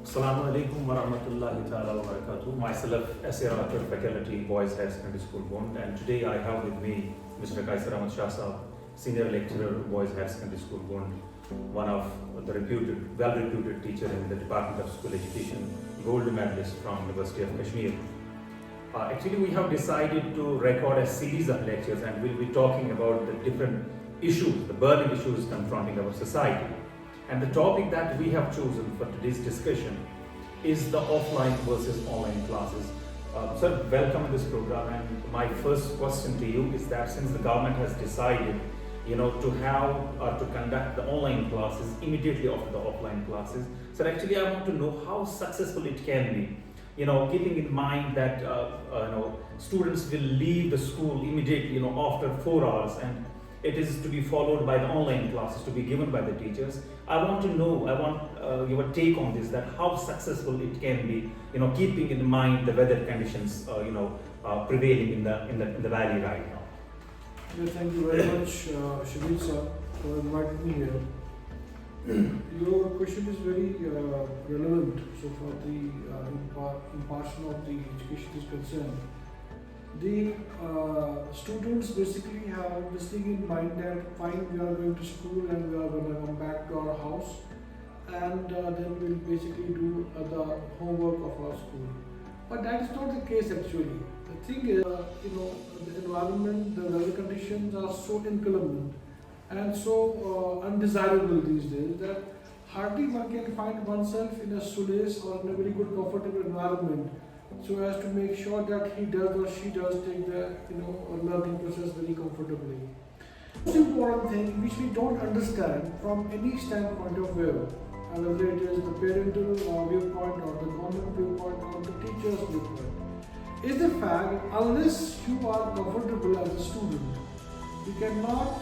Assalamu alaikum wa rahmatullahi ta'ala wa barakatuh. Myself, SAR Faculty, Boys Higher Secondary School, Bond, and today I have with me Mr. Kaisar Ahmad Shah Saab, Senior Lecturer, Boys Higher Secondary School, Bond, one of the well-reputed teacher in the Department of School Education, gold medalist from University of Kashmir. Actually, we have decided to record a series of lectures and we'll be talking about the different issues, the burning issues confronting our society. And the topic that we have chosen for today's discussion is the offline versus online classes. Sir, welcome to this program. And my first question to you is that since the government has decided, to have or to conduct the online classes immediately after the offline classes, so actually I want to know how successful it can be. Keeping in mind that students will leave the school immediately, after 4 hours, and it is to be followed by the online classes to be given by the teachers. I want your take on this, that how successful it can be, keeping in mind the weather conditions, prevailing in the valley right now. Yeah, thank you very much, Shabir sir, for inviting me here. Your question is very relevant. So, for the impartial of the education is concerned, the students basically have this thing in mind that fine, we are going to school and we are going to come back to our house, and then we'll basically do the homework of our school. But that is not the case actually. The thing is, the environment, the weather conditions are so inclement and so undesirable these days that hardly one can find oneself in a solace or in a very good comfortable environment so as to make sure that he does or she does take the learning process very comfortably. Most important thing which we don't understand from any standpoint of view, whether it is the parental viewpoint or the government viewpoint or the teacher's viewpoint, is the fact that unless you are comfortable as a student, you cannot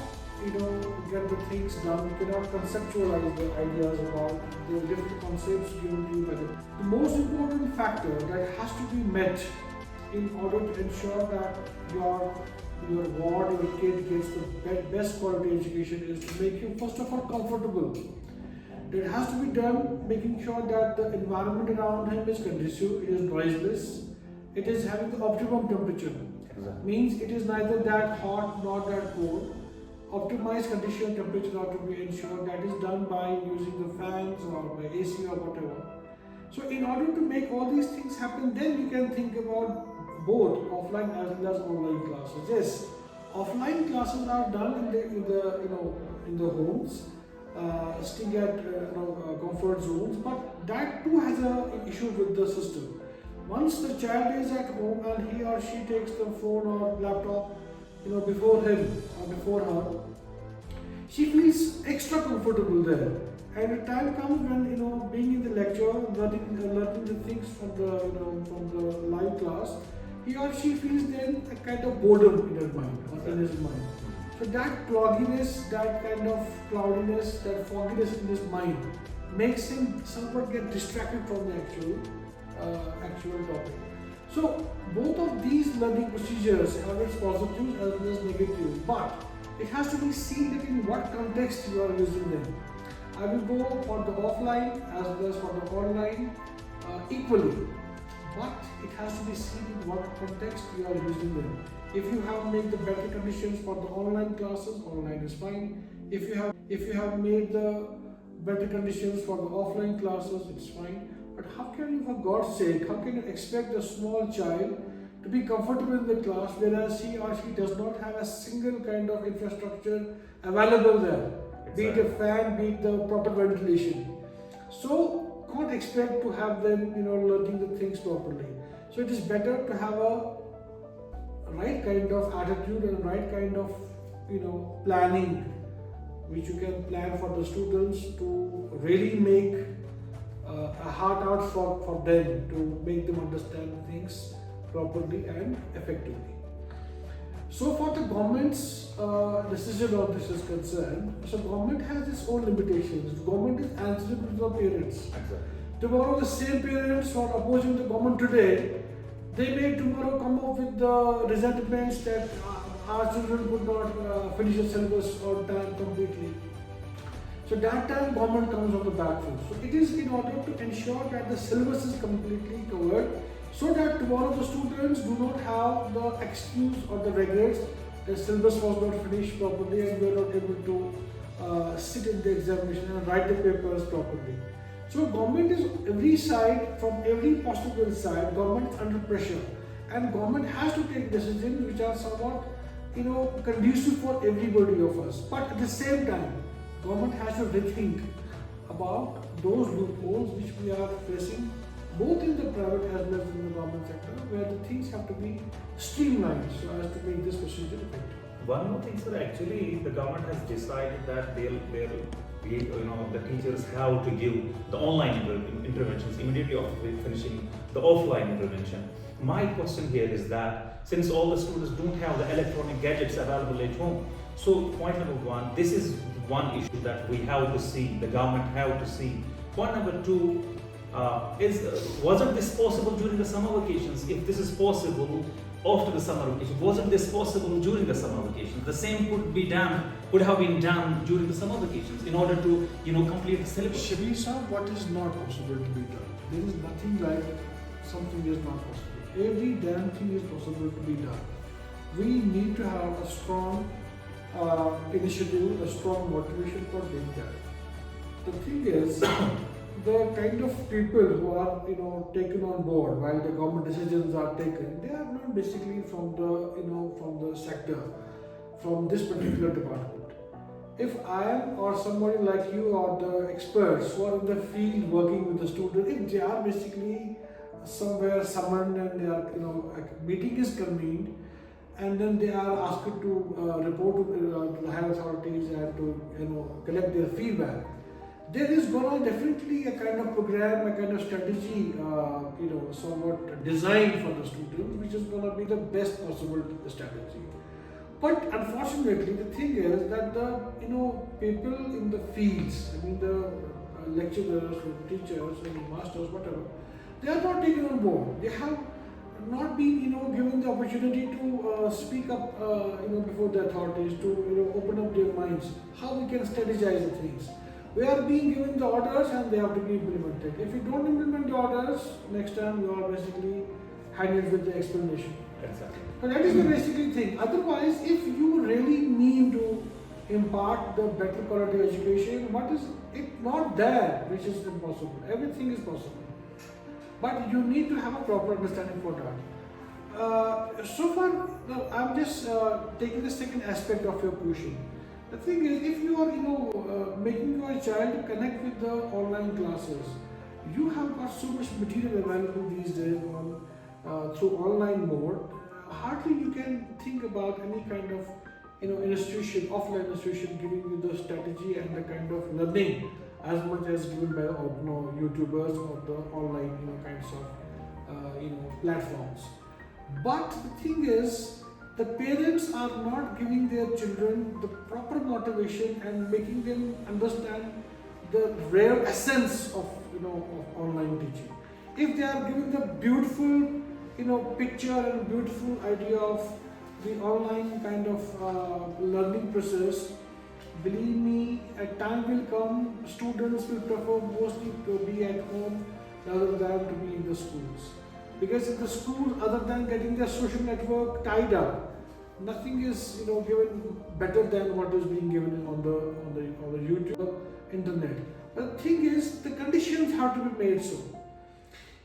get the things done, you cannot conceptualize the ideas about the different concepts given to you by the most important factor that has to be met in order to ensure that your ward, your kid gets the best quality education is to make you first of all comfortable. It has to be done making sure that the environment around him is conducive, it is noiseless, it is having the optimum temperature. Exactly. Means it is neither that hot nor that cold. Optimized condition temperature are to be ensured. That is done by using the fans or by AC or whatever. So in order to make all these things happen, then you can think about both offline as well as online classes. Yes, offline classes are done in the homes, staying at comfort zones, but that too has an issue with the system. Once the child is at home and he or she takes the phone or laptop before him or before her, she feels extra comfortable there. And the time comes when being in the lecture, learning the things from the live class, he or she feels then a kind of boredom in her mind or in his mind. So that clogginess, that kind of cloudiness, that fogginess in his mind makes him somewhat get distracted from the actual topic. So both of these learning procedures have its positives as well as negatives, but it has to be seen that in what context you are using them. I will go for the offline as well as for the online equally, but it has to be seen in what context you are using them. If you have made the better conditions for the online classes, online is fine. If you have made the better conditions for the offline classes, it's fine. But how can you, for God's sake, how can you expect a small child to be comfortable in the class whereas he or she does not have a single kind of infrastructure available there? Exactly. Be it a fan, be it the proper ventilation. So can't expect to have them learning the things properly. So it is better to have a right kind of attitude and right kind of planning, which you can plan for the students to really make a heart out for them, to make them understand things properly and effectively. So for the government's decision on this is concerned, so government has its own limitations. The government is answerable to the parents. Exactly. Tomorrow the same parents who are opposing the government today, they may tomorrow come up with the resentments that our children could not finish the syllabus on time completely. So that time government comes on the back foot. So it is in order to ensure that the syllabus is completely covered, so that tomorrow the students do not have the excuse or the regrets the syllabus was not finished properly and we are not able to sit in the examination and write the papers properly. So government is every side, from every possible side, government is under pressure, and government has to take decisions which are somewhat, conducive for everybody of us. But at the same time, government has to rethink about those loopholes which we are facing both in the private as well as in the government sector, where the things have to be streamlined so as to make this procedure effective. One more thing, sir. Actually, the government has decided that the teachers have to give the online interventions immediately after finishing the offline intervention. My question here is that since all the students don't have the electronic gadgets available at home, so point number one, this is one issue that we have to see. The government have to see. Point number two. Wasn't this possible during the summer vacations? If this is possible after the summer vacation, wasn't this possible during the summer vacations? The same could have been done during the summer vacations in order to, complete the syllabus. Shabir sir, what is not possible to be done? There is nothing like something is not possible. Every damn thing is possible to be done. We need to have a strong initiative, a strong motivation for doing that. The thing is, the kind of people who are taken on board while the government decisions are taken, they are not basically from the sector, from this particular department. If I am or somebody like you or the experts who are in the field working with the student, if they are basically somewhere summoned and they are a meeting is convened and then they are asked to report to the higher authorities and to collect their feedback, there is going to definitely a kind of program, a kind of strategy, somewhat designed for the students, which is going to be the best possible strategy. But unfortunately, the thing is that the people in the fields, the lecturers, teachers, masters, whatever, they are not taken on board. They have not been given the opportunity to speak up before the authorities, to open up their minds, how we can strategize the things. We are being given the orders and they have to be implemented. If you don't implement the orders, next time you are basically handled with the explanation. Exactly. So that is the basically thing. Otherwise, if you really mean to impart the better quality education, what is it not there which is impossible? Everything is possible. But you need to have a proper understanding for that. So far, I'm just taking the second aspect of your question. The thing is, if you are, making your child to connect with the online classes, you have got so much material available these days through online mode. Hardly you can think about any kind of, institution, offline institution giving you the strategy and the kind of learning as much as given by YouTubers or the online, kinds of, platforms. But the thing is, the parents are not giving their children the proper motivation and making them understand the rare essence of of online teaching. If they are giving the beautiful picture and beautiful idea of the online kind of learning process, believe me, a time will come, students will prefer mostly to be at home rather than to be in the schools. Because in the schools, other than getting their social network tied up, nothing is given better than what is being given on the YouTube, internet. But the thing is, the conditions have to be made so.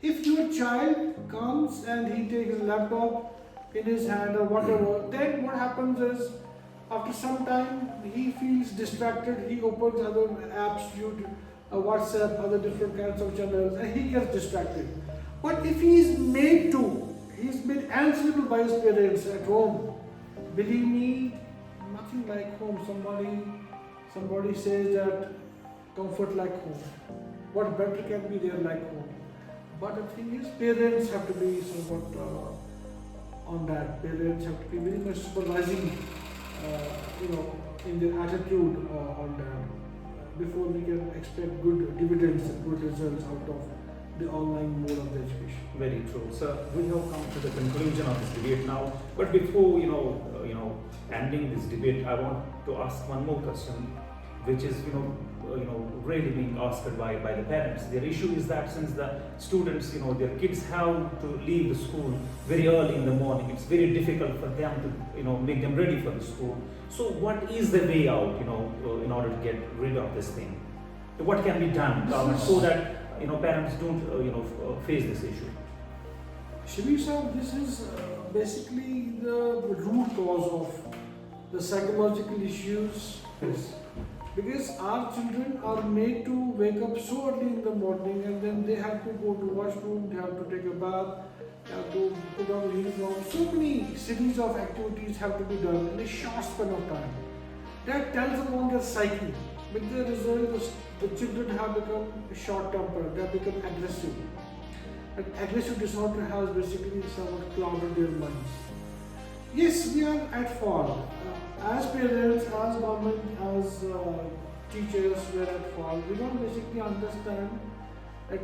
If your child comes and he takes a laptop in his hand or whatever, then what happens is, after some time, he feels distracted. He opens other apps, YouTube, WhatsApp, other different kinds of channels, and he gets distracted. But if he is made answerable by his parents at home, believe me, nothing like home. Somebody says that comfort like home. What better can be there like home? But the thing is, parents have to be somewhat on that. Parents have to be very much supervising, in their attitude on that before we can expect good dividends and good results out of the online mode of the education. Very true. So we have come to the conclusion of this debate now. But before ending this debate, I want to ask one more question, which is really being asked by the parents. Their issue is that since the students, their kids have to leave the school very early in the morning, it's very difficult for them to, make them ready for the school. So what is the way out, in order to get rid of this thing? What can be done so that, parents don't, face this issue? Shabir sir, this is basically the root cause of the psychological issues. Because our children are made to wake up so early in the morning, and then they have to go to washroom, they have to take a bath, they have to put on uniform. So many series of activities have to be done in a short span of time. That tells upon their psyche. With the result, the children have become short-tempered, they have become aggressive. And aggressive disorder has basically somewhat clouded their minds. Yes, we are at fault. As parents, as government, as teachers, we are at fault. We don't basically understand that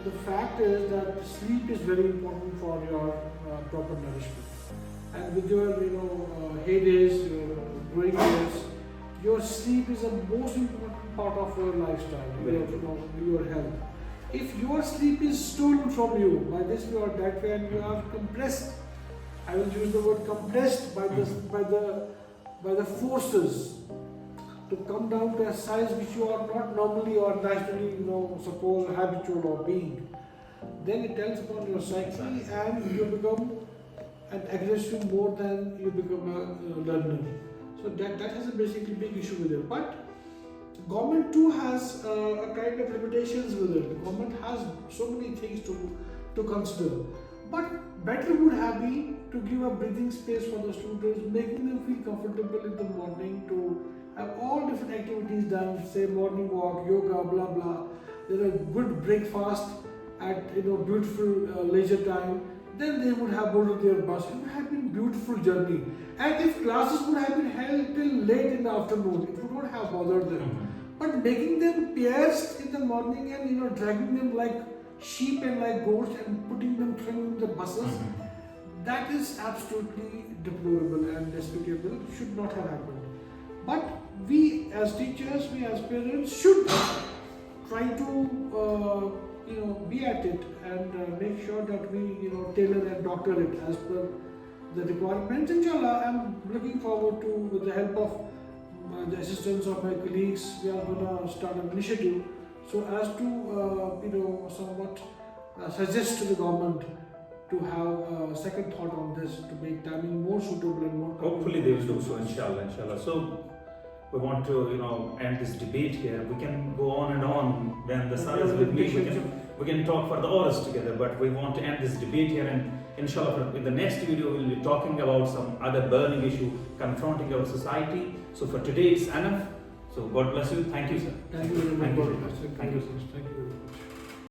the fact is that sleep is very important for your proper nourishment. And with your, heydays, your growing years, your sleep is the most important part of your lifestyle, your health. If your sleep is stolen from you by this way or that way, and you are compressed, I will use the word compressed by the forces to come down to a size which you are not normally or naturally, suppose habitual of being, then it tells upon your psyche, and you become an aggressive more than you become a learner. So that has a basically big issue with it. But government too has a kind of limitations with it. The government has so many things to consider. But better would have been to give a breathing space for the students, making them feel comfortable in the morning, to have all different activities done, say morning walk, yoga, blah blah. Then a good breakfast at beautiful leisure time. Then they would have boarded their bus. It would have been beautiful journey. And if classes would have been held till late in the afternoon, it would not have bothered them. But making them pierced in the morning and dragging them like sheep and like goats and putting them through the buses, that is absolutely deplorable and despicable. Should not have happened. But we as teachers, we as parents should try to be at it and make sure that we tailor and doctor it as per the requirements. Inshallah, I'm looking forward to, with the help of the assistance of my colleagues, we are going to start an initiative so as to somewhat suggest to the government to have a second thought on this, to make timing more suitable and more. Hopefully they will do so, inshallah. So we want to end this debate here. We can go on and on when the sir is with me. We can talk for the hours together, but we want to end this debate here, and inshallah in the next video we'll be talking about some other burning issue confronting our society. So for today it's enough. So God bless you. Thank you, sir. Thank you very much. Thank you very much. Thank you very much.